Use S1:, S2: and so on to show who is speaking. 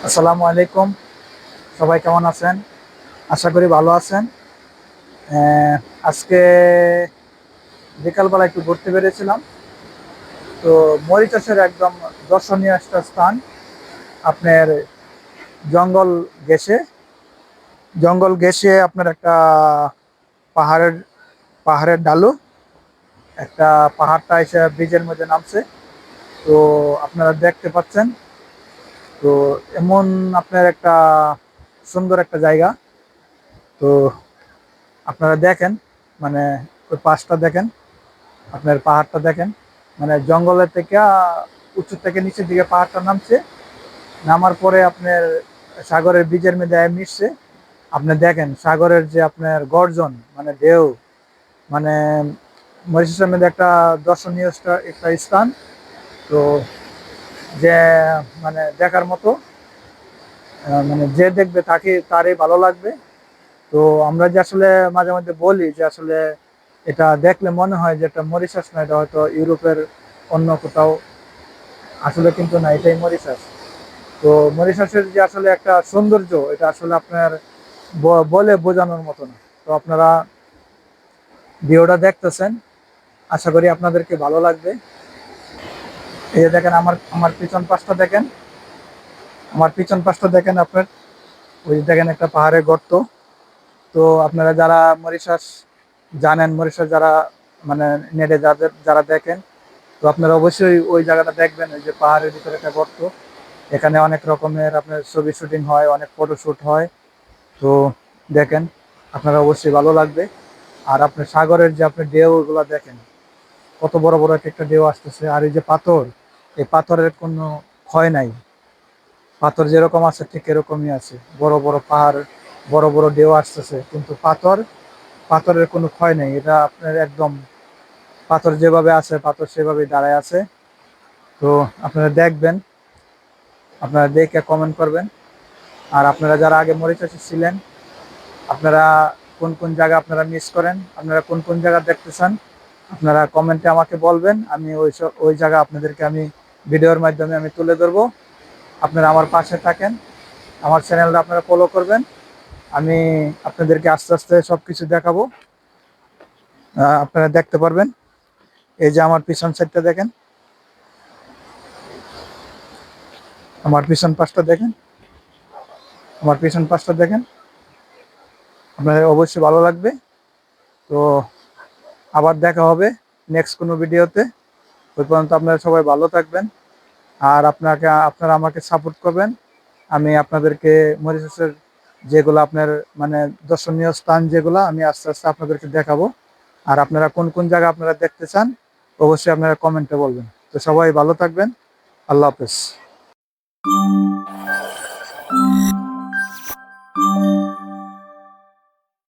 S1: আসসালামু আলাইকুম। সবাই কেমন আছেন? আশা করি ভালো আছেন। আহ, আজকে বিকালবেলা একটু ঘুরতে বেরিয়েছিলাম। তো মরিচাসের একদম দর্শনীয় একটা স্থান, আপনার জঙ্গল ঘেঁষে আপনার একটা পাহাড়ের পাহাড়ের ঢালু একটা পাহাড়টা এসে ব্রিজের মধ্যে নামছে। তো আপনারা দেখতে পাচ্ছেন। তো এমন আপনার একটা সুন্দর একটা জায়গা। তো আপনারা দেখেন, মানে ওই পাশটা দেখেন, আপনার পাহাড়টা দেখেন, মানে জঙ্গলের থেকে উঁচু থেকে নিচের দিকে পাহাড়টা নামছে। নামার পরে আপনার সাগরের বীজের মধ্যে মিশছে। আপনি দেখেন সাগরের যে আপনার গর্জন, মানে ঢেউ, মানে মরিশাসের মধ্যে একটা দর্শনীয় একটা স্থান। তো যে মানে দেখার মতো, মানে যে দেখবে তারই ভালো লাগবে। তো আমরা যে আসলে মাঝে মধ্যে বলি যে আসলে এটা দেখলে মনে হয় যে এটা মরিশাস না, এটা হয়তো ইউরোপের অন্য কোথাও। আসলে কিন্তু না, এটাই মরিশাস। তো মরিশাসের যে আসলে একটা সৌন্দর্য, এটা আসলে আপনার বলে বোঝানোর মতো না। তো আপনারা ভিডিওটা দেখতেছেন, আশা করি আপনাদেরকে ভালো লাগবে। এই যে দেখেন, আমার আমার পিছন পাশটা দেখেন, আপনার ওই যে দেখেন একটা পাহাড়ের গর্ত। তো আপনারা যারা মরিশাস জানেন, মরিশাস যারা মানে নেটে যারা দেখেন, তো আপনারা অবশ্যই ওই জায়গাটা দেখবেন। ওই যে পাহাড়ের ভিতরে একটা গর্ত, এখানে অনেক রকমের আপনার ছবি শুটিং হয়, অনেক ফটোশুট হয়। তো দেখেন, আপনারা অবশ্যই ভালো লাগবে। আর আপনার সাগরের যে আপনি ঢেউ গুলা দেখেন, কত বড় বড় একটা ঢেউ আসতেছে। আর এই যে পাথর, এই পাথরের কোনো ক্ষয় নাই। পাথর যেরকম আছে ঠিক এরকমই আছে। বড় বড় পাহাড়, বড় বড় ঢেউ আসতেছে, কিন্তু পাথরের কোনো ক্ষয় নেই। এটা আপনার একদম পাথর যেভাবে আছে, পাথর সেভাবেই দাঁড়ায় আছে। তো আপনারা দেখবেন, আপনারা দেখে কমেন্ট করবেন। আর আপনারা যারা আগে মরিচাষী ছিলেন, আপনারা কোন কোন জায়গা আপনারা মিস করেন, আপনারা কোন কোন জায়গা দেখতে চান, আপনারা কমেন্টে আমাকে বলবেন। আমি ওই জায়গা আপনাদেরকে আমি ভিডিওর মাধ্যমে আমি তুলে ধরবো। আপনারা আমার পাশে থাকেন, আমার চ্যানেলটা আপনারা ফলো করবেন। আমি আপনাদেরকে আস্তে আস্তে সব কিছু দেখাবো, আপনারা দেখতে পারবেন। এই যে আমার পিছন সাইডটা দেখেন, আমার পিছন পাশটা দেখেন, আমার পিছন পাশটা দেখেন, আপনাদের অবশ্যই ভালো লাগবে। তো আবার দেখা হবে নেক্সট কোনো ভিডিওতে। ওই পর্যন্ত আপনারা সবাই ভালো থাকবেন। আর আপনারা আমাকে সাপোর্ট করবেন। আমি আপনাদেরকে মরিশাসের যেগুলো আপনার মানে দর্শনীয় স্থান যেগুলো, আমি আস্তে আস্তে আপনাদেরকে দেখাবো। আর আপনারা কোন কোন জায়গা আপনারা দেখতে চান, অবশ্যই আপনারা কমেন্টে বলবেন। তো সবাই ভালো থাকবেন। আল্লাহ হাফেজ।